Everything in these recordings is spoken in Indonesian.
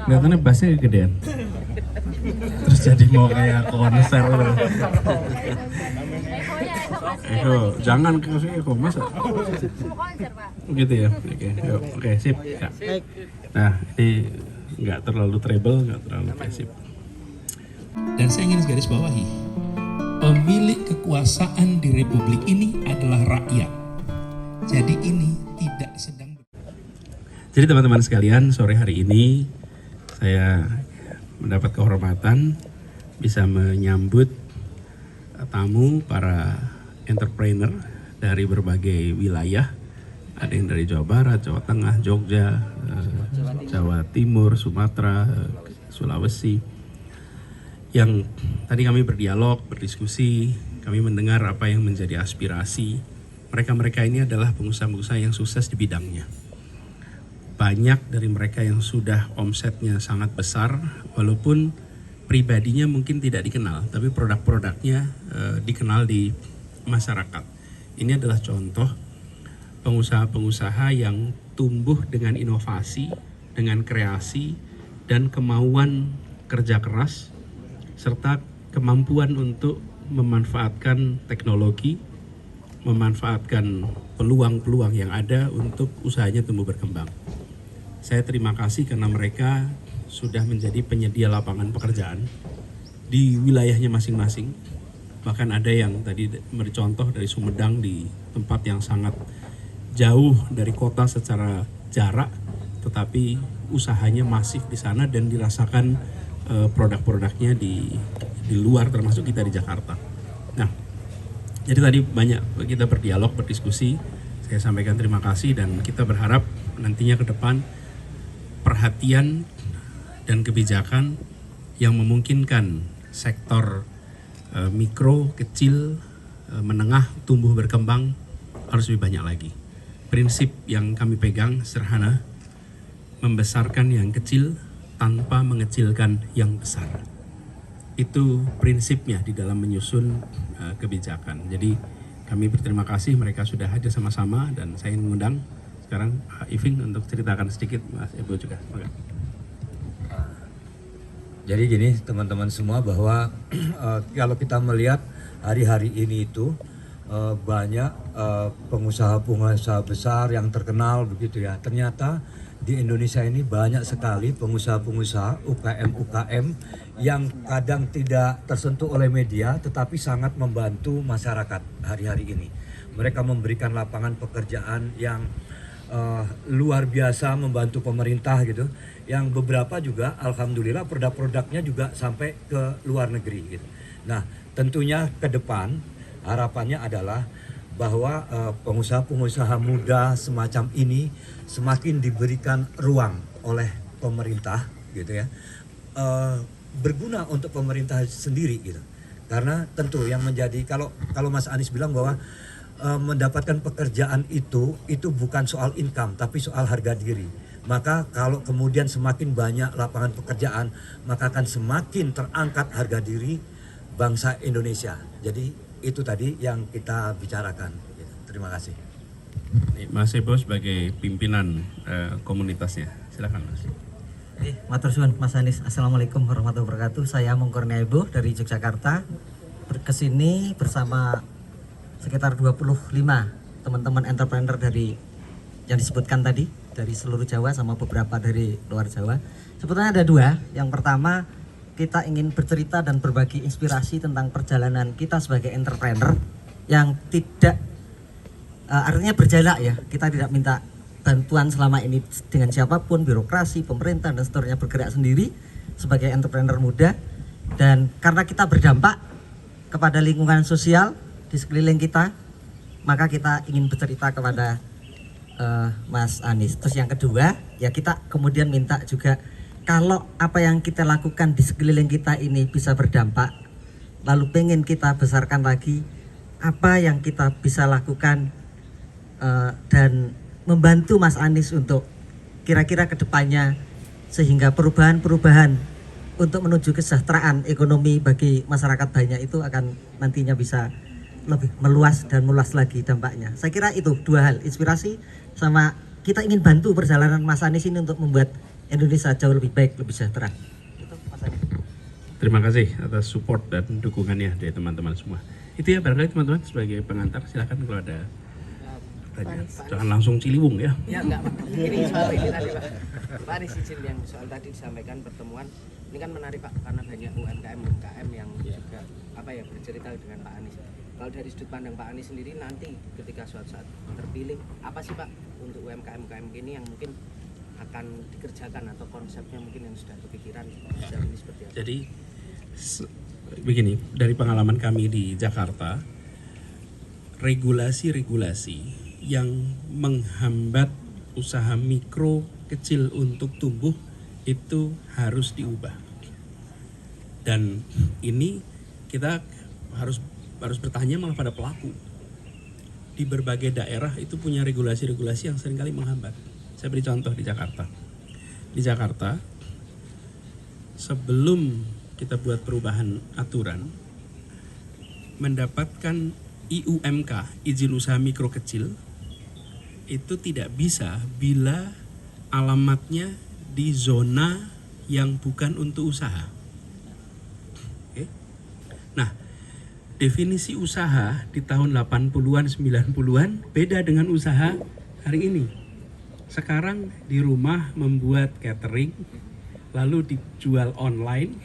Kelihatannya bassnya gedean. Terus jadi mau kayak konser. Eko, jangan kasih Eko, masa? Gitu ya, oke, yuk, oke, sip. Ya. Nah, ini nggak terlalu treble, nggak terlalu pasif. Dan saya ingin garis bawahi, pemilik kekuasaan di Republik ini adalah rakyat. Jadi ini tidak sedang. Jadi teman-teman sekalian, sore hari ini saya mendapat kehormatan bisa menyambut tamu para entrepreneur dari berbagai wilayah. Ada yang dari Jawa Barat, Jawa Tengah, Jogja, Jawa Timur, Sumatera, Sulawesi. Yang tadi kami berdialog, berdiskusi, kami mendengar apa yang menjadi aspirasi. Mereka-mereka ini adalah pengusaha-pengusaha yang sukses di bidangnya. Banyak dari mereka yang sudah omsetnya sangat besar, walaupun pribadinya mungkin tidak dikenal, tapi produk-produknya dikenal di masyarakat. Ini adalah contoh pengusaha-pengusaha yang tumbuh dengan inovasi, dengan kreasi, dan kemauan kerja keras, serta kemampuan untuk memanfaatkan teknologi, memanfaatkan peluang-peluang yang ada untuk usahanya tumbuh berkembang. Saya terima kasih karena mereka sudah menjadi penyedia lapangan pekerjaan di wilayahnya masing-masing. Bahkan ada yang tadi bercontoh dari Sumedang di tempat yang sangat jauh dari kota secara jarak, tetapi usahanya masif di sana dan dirasakan produk-produknya di luar, termasuk kita di Jakarta. Nah, jadi tadi banyak kita berdialog, berdiskusi. Saya sampaikan terima kasih dan kita berharap nantinya ke depan perhatian dan kebijakan yang memungkinkan sektor mikro, kecil, menengah tumbuh berkembang harus lebih banyak lagi. Prinsip yang kami pegang sederhana, membesarkan yang kecil tanpa mengecilkan yang besar. Itu prinsipnya di dalam menyusun kebijakan. Jadi kami berterima kasih mereka sudah hadir sama-sama dan saya ingin mengundang sekarang Iving untuk ceritakan sedikit, Mas Ibu juga. Jadi gini teman-teman semua, bahwa kalau kita melihat hari-hari ini itu banyak pengusaha-pengusaha besar yang terkenal begitu ya. Ternyata di Indonesia ini banyak sekali pengusaha-pengusaha UKM-UKM yang kadang tidak tersentuh oleh media tetapi sangat membantu masyarakat hari-hari ini. Mereka memberikan lapangan pekerjaan yang luar biasa, membantu pemerintah gitu. Yang beberapa juga alhamdulillah produk-produknya juga sampai ke luar negeri gitu. Nah, tentunya ke depan harapannya adalah bahwa pengusaha-pengusaha muda semacam ini semakin diberikan ruang oleh pemerintah gitu ya, berguna untuk pemerintah sendiri gitu. Karena tentu yang menjadi, kalau Mas Anies bilang bahwa mendapatkan pekerjaan itu bukan soal income tapi soal harga diri. Maka kalau kemudian semakin banyak lapangan pekerjaan, maka akan semakin terangkat harga diri bangsa Indonesia. Jadi itu tadi yang kita bicarakan. Terima kasih. Mas Ebo sebagai pimpinan komunitasnya, silakan Mas. Matur suwun Mas Anies. Assalamualaikum warahmatullahi wabarakatuh. Saya Mungkurnia Ibu dari Yogyakarta. Kesini bersama sekitar 25 teman-teman entrepreneur dari yang disebutkan tadi, dari seluruh Jawa sama beberapa dari luar Jawa. Sebetulnya ada dua. Yang pertama, kita ingin bercerita dan berbagi inspirasi tentang perjalanan kita sebagai entrepreneur yang tidak artinya berjalan ya. Kita tidak minta bantuan selama ini dengan siapapun, birokrasi, pemerintah dan seterusnya, bergerak sendiri sebagai entrepreneur muda. Dan karena kita berdampak kepada lingkungan sosial di sekeliling kita, maka kita ingin bercerita kepada Mas Anies. Terus yang kedua, ya kita kemudian minta juga kalau apa yang kita lakukan di sekeliling kita ini bisa berdampak, lalu pengen kita besarkan lagi apa yang kita bisa lakukan dan membantu Mas Anies untuk kira-kira kedepannya sehingga perubahan-perubahan untuk menuju kesejahteraan ekonomi bagi masyarakat banyak itu akan nantinya bisa lebih meluas dan meluas lagi dampaknya. Saya kira itu dua hal, inspirasi sama kita ingin bantu perjalanan Mas Anies ini untuk membuat Indonesia jauh lebih baik, lebih sejahtera. Itu Mas Anies. Terima kasih atas support dan dukungannya dari teman-teman semua. Itu ya barangkali teman-teman sebagai pengantar silakan kalau ada pertanyaan. Jangan langsung Ciliwung ya. Ya enggak Pak, ini soal ini tadi Pak. Pak Anies izin yang soal tadi disampaikan pertemuan, ini kan menarik Pak karena banyak UMKM yang juga bercerita dengan Pak Anies. Kalau dari sudut pandang Pak Anies sendiri nanti ketika suatu saat terpilih, apa sih Pak untuk UMKM ini yang mungkin akan dikerjakan atau konsepnya mungkin yang sudah kepikiran sejauh ini seperti apa? Jadi begini, dari pengalaman kami di Jakarta, regulasi-regulasi yang menghambat usaha mikro kecil untuk tumbuh itu harus diubah. Dan ini kita harus bertanya malah pada pelaku. Di berbagai daerah itu punya regulasi-regulasi yang seringkali menghambat. Saya beri contoh di Jakarta. Di Jakarta, sebelum kita buat perubahan aturan, mendapatkan IUMK, izin usaha mikro kecil, itu tidak bisa bila alamatnya di zona yang bukan untuk usaha. Oke. Nah, definisi usaha di tahun 80-an, 90-an beda dengan usaha hari ini. Sekarang di rumah membuat catering, lalu dijual online,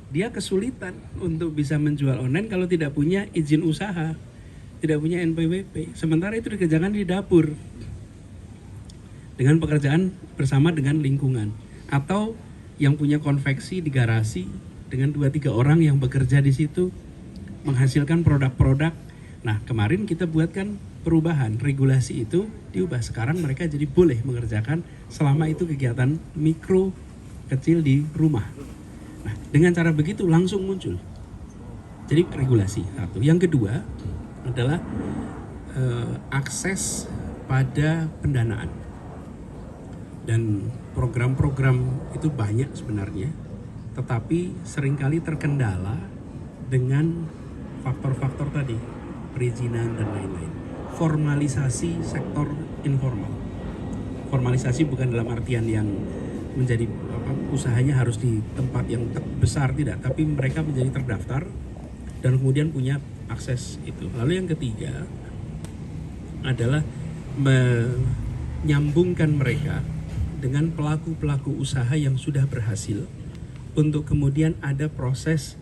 dia kesulitan untuk bisa menjual online kalau tidak punya izin usaha, tidak punya NPWP. Sementara itu dikerjakan di dapur, dengan pekerjaan bersama dengan lingkungan. Atau yang punya konveksi di garasi, dengan 2-3 orang yang bekerja di situ, menghasilkan produk-produk. Nah, kemarin kita buatkan perubahan, regulasi itu diubah. Sekarang mereka jadi boleh mengerjakan selama itu kegiatan mikro kecil di rumah. Nah, dengan cara begitu langsung muncul. Jadi regulasi satu. Yang kedua adalah akses pada pendanaan. Dan program-program itu banyak sebenarnya, tetapi seringkali terkendala dengan faktor-faktor tadi, perizinan dan lain-lain. Formalisasi sektor informal. Formalisasi bukan dalam artian yang menjadi usahanya harus di tempat yang besar, tidak, tapi mereka menjadi terdaftar dan kemudian punya akses itu. Lalu yang ketiga adalah menyambungkan mereka dengan pelaku-pelaku usaha yang sudah berhasil untuk kemudian ada proses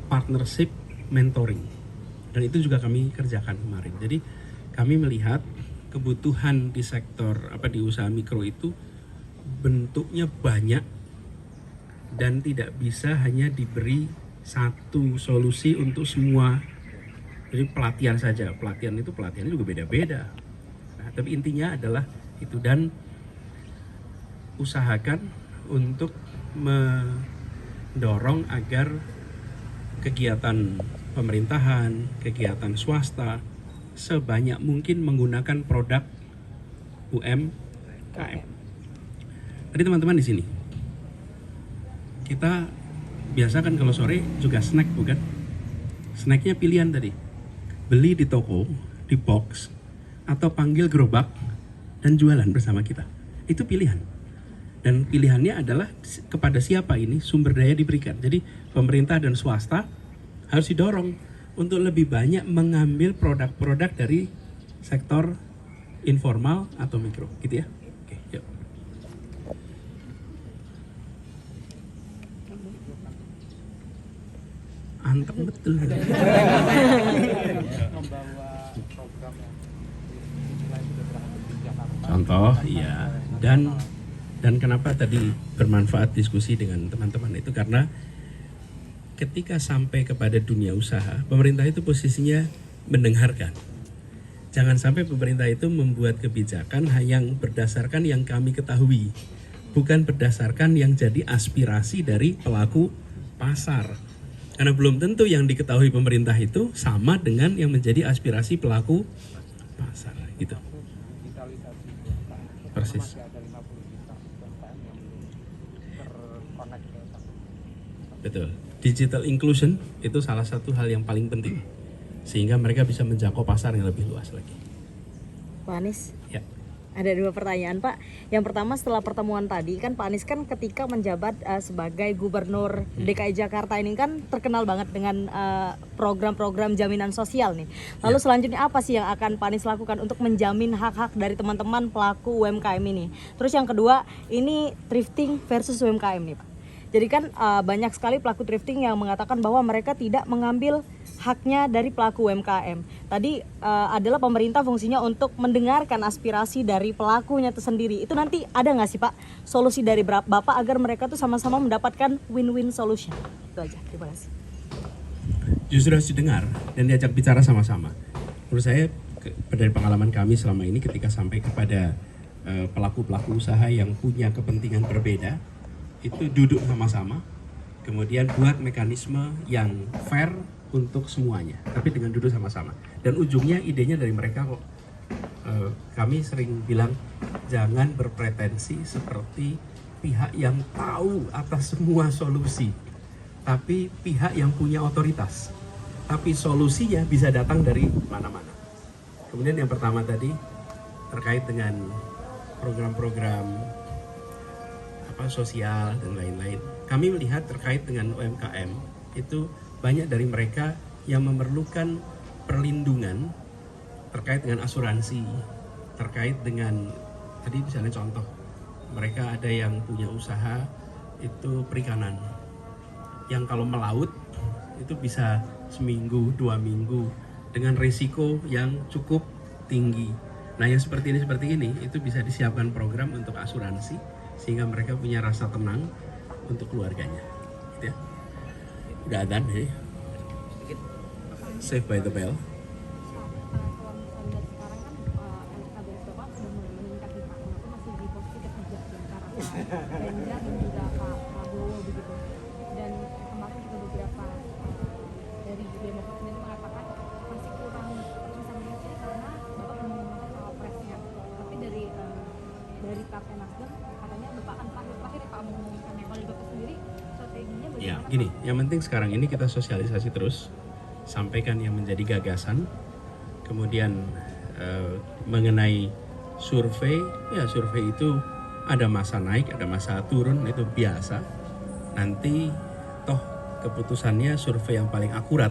partnership mentoring. Dan itu juga kami kerjakan kemarin. Jadi kami melihat kebutuhan di sektor di usaha mikro itu bentuknya banyak dan tidak bisa hanya diberi satu solusi untuk semua. Jadi pelatihan saja, pelatihannya juga beda-beda. Nah, tapi intinya adalah itu, dan usahakan untuk mendorong agar kegiatan pemerintahan, kegiatan swasta sebanyak mungkin menggunakan produk UMKM. Tadi teman-teman di sini, kita biasa kan kalau sore juga snack, bukan? Snacknya pilihan tadi, beli di toko, di box, atau panggil gerobak dan jualan bersama kita. Itu pilihan. Dan pilihannya adalah kepada siapa ini sumber daya diberikan. Jadi pemerintah dan swasta harus didorong untuk lebih banyak mengambil produk-produk dari sektor informal atau mikro, gitu ya. Oke, yuk. Anteng betul. Contoh, iya. Dan kenapa tadi bermanfaat diskusi dengan teman-teman itu karena ketika sampai kepada dunia usaha, pemerintah itu posisinya mendengarkan. Jangan sampai pemerintah itu membuat kebijakan yang berdasarkan yang kami ketahui, bukan berdasarkan yang jadi aspirasi dari pelaku pasar. Karena belum tentu yang diketahui pemerintah itu sama dengan yang menjadi aspirasi pelaku pasar, gitu. Persis. Betul. Digital inclusion itu salah satu hal yang paling penting sehingga mereka bisa menjangkau pasar yang lebih luas lagi. Pak Anies, Ya. Ada dua pertanyaan Pak. Yang pertama, setelah pertemuan tadi kan Pak Anies kan ketika menjabat sebagai Gubernur DKI Jakarta ini kan terkenal banget dengan program-program jaminan sosial nih. Lalu selanjutnya apa sih yang akan Pak Anies lakukan untuk menjamin hak-hak dari teman-teman pelaku UMKM ini? Terus yang kedua, ini thrifting versus UMKM nih Pak. Jadi kan banyak sekali pelaku thrifting yang mengatakan bahwa mereka tidak mengambil haknya dari pelaku UMKM. Tadi adalah pemerintah fungsinya untuk mendengarkan aspirasi dari pelakunya itu sendiri. Itu nanti ada nggak sih Pak solusi dari Bapak agar mereka tuh sama-sama mendapatkan win-win solution? Itu aja, terima kasih. Justru harus didengar dan diajak bicara sama-sama. Menurut saya dari pengalaman kami selama ini ketika sampai kepada pelaku-pelaku usaha yang punya kepentingan berbeda, itu duduk sama-sama, kemudian buat mekanisme yang fair untuk semuanya, tapi dengan duduk sama-sama. Dan ujungnya idenya dari mereka kok. Kami sering bilang jangan berpretensi seperti pihak yang tahu atas semua solusi, tapi pihak yang punya otoritas. Tapi solusinya bisa datang dari mana-mana. Kemudian yang pertama tadi terkait dengan program-program sosial dan lain-lain. Kami melihat terkait dengan UMKM itu banyak dari mereka yang memerlukan perlindungan terkait dengan asuransi, terkait dengan tadi misalnya contoh, mereka ada yang punya usaha itu perikanan yang kalau melaut itu bisa seminggu, 2 minggu dengan risiko yang cukup tinggi. Nah yang seperti ini itu bisa disiapkan program untuk asuransi sehingga mereka punya rasa tenang untuk keluarganya. Gitu ya. Udah adzan ya. Save by the bell. Ganjar dan juga Pak Prabowo begitu. Dan kemarin juga beberapa dari Demokrat sendiri mengatakan masih kurang konsolidasi karena Bapak belum mengumumkan cawapresnya. Tapi dari Partai Nasdem katanya Bapak akan terakhir Pak mengumumkannya. Kalau Bapak sendiri strateginya bagaimana? Ya, gini, yang penting sekarang ini kita sosialisasi terus, sampaikan yang menjadi gagasan, kemudian mengenai survei, ya survei itu ada masa naik, ada masa turun, itu biasa. Nanti toh keputusannya survei yang paling akurat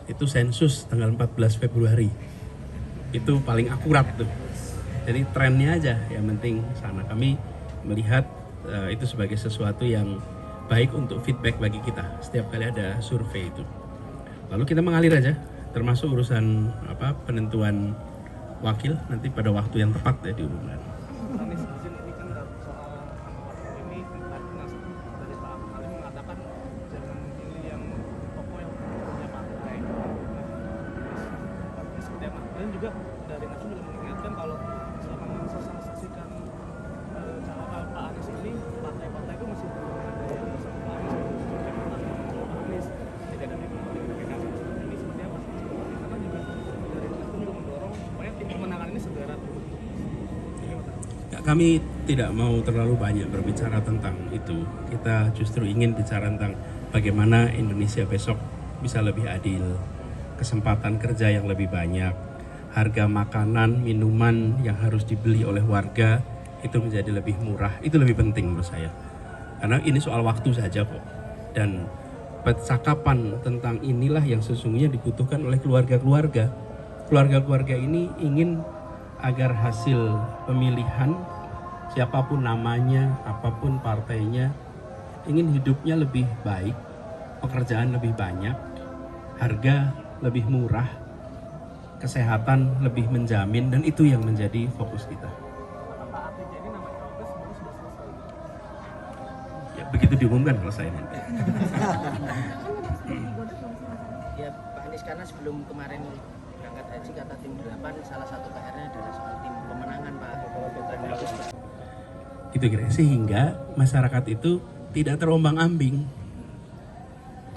itu sensus tanggal 14 Februari. Itu paling akurat tuh. Jadi trennya aja yang penting sana. Kami melihat itu sebagai sesuatu yang baik untuk feedback bagi kita setiap kali ada survei itu. Lalu kita mengalir aja, termasuk urusan penentuan wakil nanti pada waktu yang tepat ya diumumkan. Dan juga dari Nasdem juga mengingatkan kalau misalkan mensosialisasikan calon Pak Anies ini, partai-partai itu masih belum ada yang bersama Pak Anies. Jadi ada komunikasi ini seperti apa? Karena juga dari Nasdem juga mendorong supaya tim pemenangan ini segera terbentuk. Kami tidak mau terlalu banyak berbicara tentang itu. Kita justru ingin bicara tentang bagaimana Indonesia besok bisa lebih adil, kesempatan kerja yang lebih banyak, harga makanan, minuman yang harus dibeli oleh warga itu menjadi lebih murah. Itu lebih penting menurut saya. Karena ini soal waktu saja kok. Dan percakapan tentang inilah yang sesungguhnya dibutuhkan oleh keluarga-keluarga. Keluarga-keluarga ini ingin agar hasil pemilihan, siapapun namanya, apapun partainya, ingin hidupnya lebih baik, pekerjaan lebih banyak, harga lebih murah, kesehatan lebih menjamin, dan itu yang menjadi fokus kita. Ya begitu diumumkan kalau saya nanti. Ya Pak Anies, karena sebelum kemarin berangkat haji kata tim 8 salah satu PR-nya adalah soal tim pemenangan Pak. Itu kira sehingga masyarakat itu tidak terombang-ambing.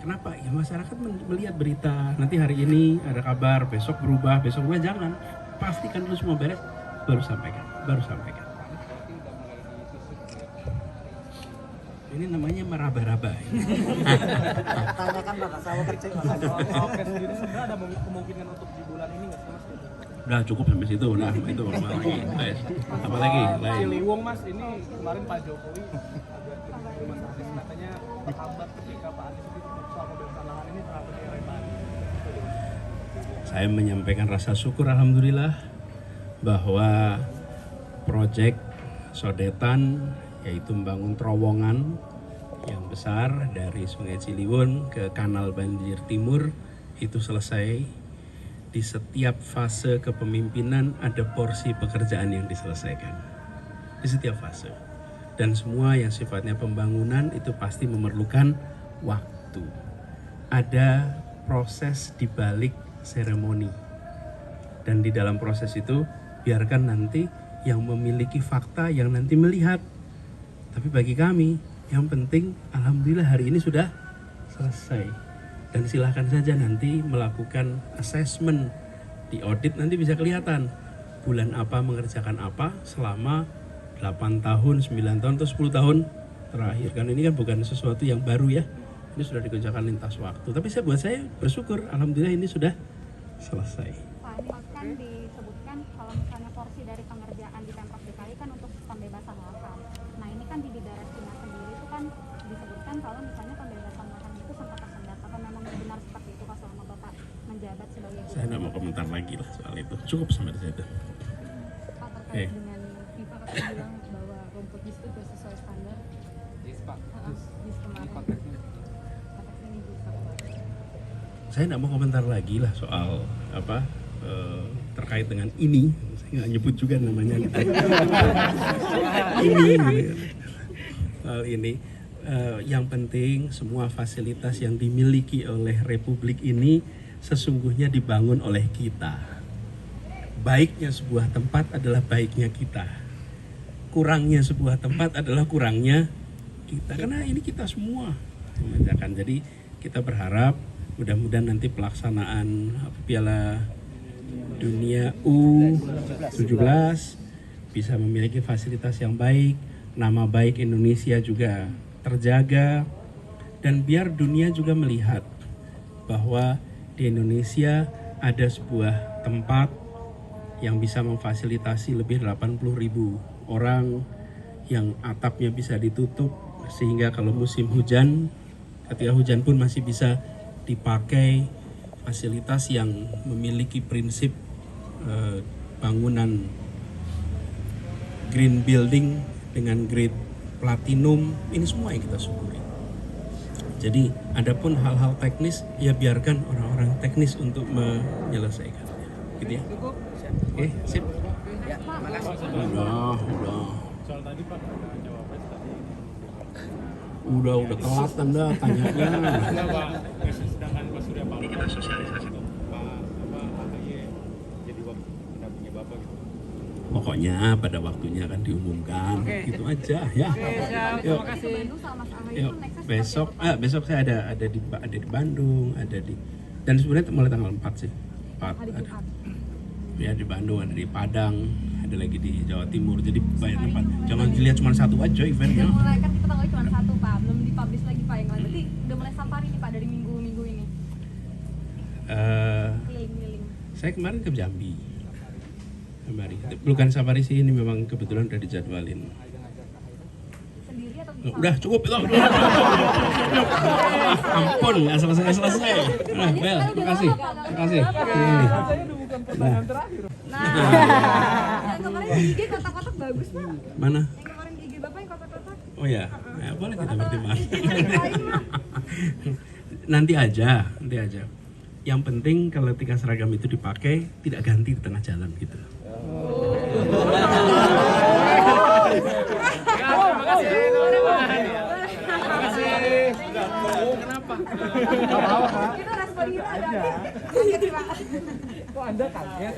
Kenapa? Ya masyarakat melihat berita, nanti hari ini ada kabar, besok berubah, jangan. Pastikan dulu semua beres, baru sampaikan. Ini namanya meraba-raba. Tanyakan Bapak, saya kerja Mas. Oke, sendiri sebenarnya ada kemungkinan untuk di bulan ini nggak sih Mas? Udah cukup sampai situ, udah itu apa lagi? Apa lagi? Lain. Ciliwung Mas, ini kemarin Pak Jokowi agak kritik Mas Anies, katanya terhambat ketika Pak Anies itu soal pembebasan lahan ini terhambat di Repan. Saya menyampaikan rasa syukur alhamdulillah bahwa proyek Sodetan, yaitu membangun terowongan yang besar dari Sungai Ciliwung ke Kanal Banjir Timur, itu selesai. Di setiap fase kepemimpinan ada porsi pekerjaan yang diselesaikan. Di setiap fase. Dan semua yang sifatnya pembangunan itu pasti memerlukan waktu. Ada proses di balik seremoni. Dan di dalam proses itu biarkan nanti yang memiliki fakta yang nanti melihat. Tapi bagi kami yang penting alhamdulillah hari ini sudah selesai. Dan silahkan saja nanti melakukan assessment di audit, nanti bisa kelihatan bulan apa mengerjakan apa selama 8 tahun, 9 tahun, atau 10 tahun terakhir. Kan ini kan bukan sesuatu yang baru ya, ini sudah dikerjakan lintas waktu. Tapi buat saya bersyukur alhamdulillah ini sudah selesai. Pak, ini kan disebutkan kalau misalnya porsi dari pengerjaan di Pemprov DKI kan untuk pembebasan lahan. Nah ini kan di daerah Cina sendiri itu kan disebutkan kalau misalnya pembebasan lahan itu sempat tersendat. Apa memang benar seperti itu Pak selama Bapak menjabat sebagai Saya tidak mau komentar lagi lah soal itu. Cukup sampai di situ. Pak terkait dengan FIFA katanya bilang bahwa rumput di situ sudah sesuai standar. Dis kemarin. Konteks ini bisa. Saya tidak mau komentar lagi lah soal apa terkait dengan ini. Saya nggak nyebut juga namanya. Ini soal ini. Yang penting semua fasilitas yang dimiliki oleh Republik ini sesungguhnya dibangun oleh kita. Baiknya sebuah tempat adalah baiknya kita. Kurangnya sebuah tempat adalah kurangnya kita. Karena ini kita semua mengerjakan. Jadi kita berharap mudah-mudahan nanti pelaksanaan Piala Dunia U17 bisa memiliki fasilitas yang baik, nama baik Indonesia juga terjaga, dan biar dunia juga melihat bahwa di Indonesia ada sebuah tempat yang bisa memfasilitasi lebih 80.000 orang, yang atapnya bisa ditutup sehingga kalau musim hujan, ketika hujan pun masih bisa dipakai, fasilitas yang memiliki prinsip bangunan green building dengan grade platinum, ini semua yang kita syukuri. Jadi adapun hal-hal teknis ya biarkan orang-orang teknis untuk menyelesaikan, gitu ya. Oke, sip. Ya, makasih. Udah. Soal tadi Pak, Cawapres tadi Udah telat Anda tanyanya. kenapa sedangkan Pak Surya Paloh kita sosialisasi tuh Pak AHY jadi pendampingnya Bapak gitu. Pokoknya pada waktunya akan diumumkan, gitu aja ya. Yuk. Bandung sama Mas Ahaye Yuk, itu nextnya besok saya ada di Bandung, dan sebenarnya mulai tanggal 4 sih. 4 hari ada. Jumat. Ya di Bandung, ada di Padang, ada lagi di Jawa Timur. Jadi banyak tempat. Jangan dilihat cuma satu aja eventnya. Udah mulai kan kita tanggalnya cuma 1 Pak, belum dipublish lagi Pak yang lain. Berarti udah mulai safari nih Pak dari minggu ini. Keliling-keliling. Saya kemarin ke Jambi. Bukan safari sih, ini memang kebetulan udah dijadwalin. Sendiri atau Udah cukup itu. Ampun, nggak selesai. Nah, Bel, makasih. Nah, yang kemarin di IG kotak-kotak bagus Pak. Mana? Yang kemarin di IG Bapak yang kotak-kotak. Oh ya, boleh kita pertimbangkan. Nanti aja. Yang penting kalau ketika seragam itu dipakai tidak ganti di tengah jalan gitu. Kita respon kita ada. Kaget Pak. Kok Anda kaget?